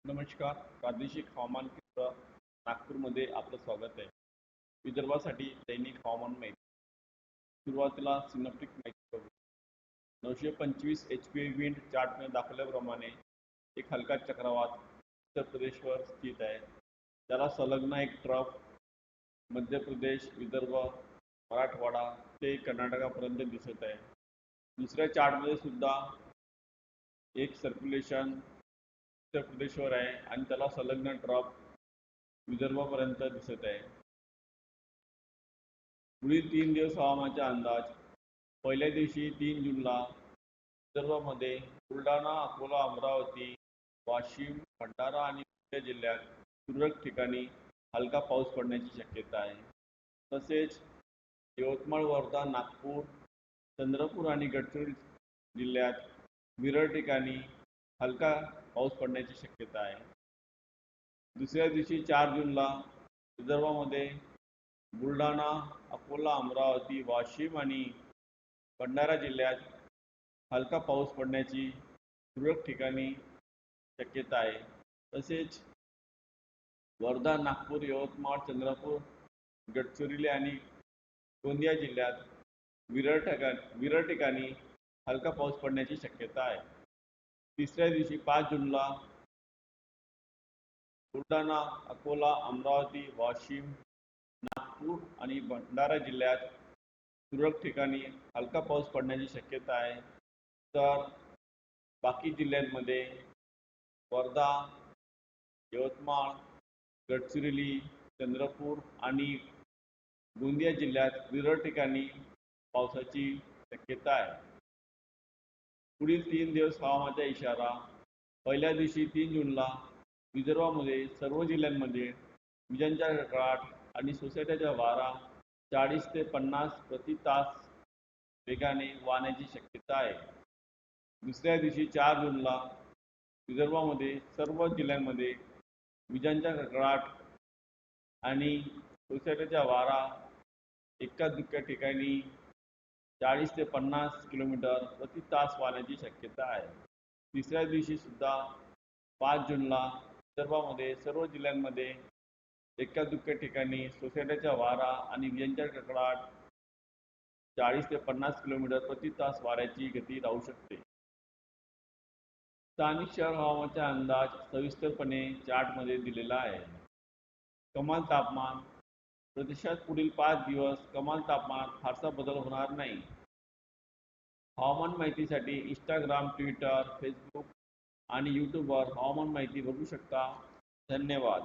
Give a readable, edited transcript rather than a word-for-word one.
नमस्कार. प्रादेशिक हवामान केंद्र नागपूरमध्ये आपलं स्वागत आहे. विदर्भासाठी दैनिक हवामान माहिती. सुरुवातीला सिनॉप्टिक माहिती बघू. 925 HP विंड चार्टने दाखवल्याप्रमाणे एक हलका चक्रवात उत्तर प्रदेशवर स्थित आहे. त्याला संलग्न एक ट्रफ मध्य प्रदेश, विदर्भ, मराठवाडा ते कर्नाटकापर्यंत दिसत आहे. दुसऱ्या चार्टमध्ये सुद्धा एक सर्क्युलेशन उत्तर प्रदेशवर आहे आणि त्याला संलग्न ट्रफ विदर्भापर्यंत दिसत आहे. पुढील 3 दिवस हवामानाचा अंदाज. पहिल्या दिवशी 3 जूनला विदर्भामध्ये बुलढाणा, अकोला, अमरावती, वाशिम, भंडारा आणि गोंदिया जिल्ह्यात तुरळक ठिकाणी हलका पाऊस पडण्याची शक्यता आहे. तसेच यवतमाळ, वर्धा, नागपूर, चंद्रपूर आणि गडचिरोली जिल्ह्यात विरळ ठिकाणी हलका पाऊस पडण्याची शक्यता आहे. दुसऱ्या दिवशी 4 जूनला विदर्भामध्ये बुलढाणा, अकोला, अमरावती, वाशिम आणि भंडारा जिल्ह्यात हलका पाऊस पडण्याची तुरळक ठिकाणी शक्यता आहे. तसेच वर्धा, नागपूर, यवतमाळ, चंद्रपूर, गडचिरोली आणि गोंदिया जिल्ह्यात विरळ ठिकाणी हलका पाऊस पडण्याची शक्यता आहे. तिसऱ्या दिवशी 5 जूनला बुलढाणा, अकोला, अमरावती, वाशिम, नागपूर आणि भंडारा जिल्ह्यात तुरळक ठिकाणी हलका पाऊस पडण्याची शक्यता आहे. तर बाकी जिल्ह्यांमध्ये वर्धा, यवतमाळ, गडचिरोली, चंद्रपूर आणि गोंदिया जिल्ह्यात विरळ ठिकाणी पावसाची शक्यता आहे. पुढील 3 दिवस हवामानाचा इशारा. पहिल्या दिवशी 3 जूनला विदर्भामध्ये सर्व जिल्ह्यांमध्ये विजांच्या कडकडाट आणि सोसाट्याचा वारा 40 ते 50 प्रति तास वेगाने वाहण्याची शक्यता आहे. दुसऱ्या दिवशी 4 जूनला विदर्भामध्ये सर्व जिल्ह्यांमध्ये विजांच्या कडकडाट आणि सोसाट्याचा वारा एका दुसऱ्या ठिकाणी 40 ते 50 किलोमीटर प्रति तास वाहण्याची शक्यता आहे. तिसऱ्या दिवशी सुद्धा 5 जूनला विदर्भामध्ये सर्व जिल्ह्यांमध्ये एका दुसऱ्या ठिकाणी सोसाट्याचा वारा आणि विजांच्या कडकडाट 40 ते 50 किलोमीटर प्रति तास वाऱ्याची गती राहू शकते. स्थानिक शहर हवामानाचा अंदाज सविस्तरपणे चार्टमध्ये दिलेला आहे. कमाल तापमान. प्रदेशात पुढील 5 दिवस कमाल तापमानात फारसा बदल होणार नाही. हवामान माहितीसाठी इंस्टाग्राम, ट्विटर, फेसबुक आणि यूट्यूबवर हवामान माहिती बघू शकता. धन्यवाद.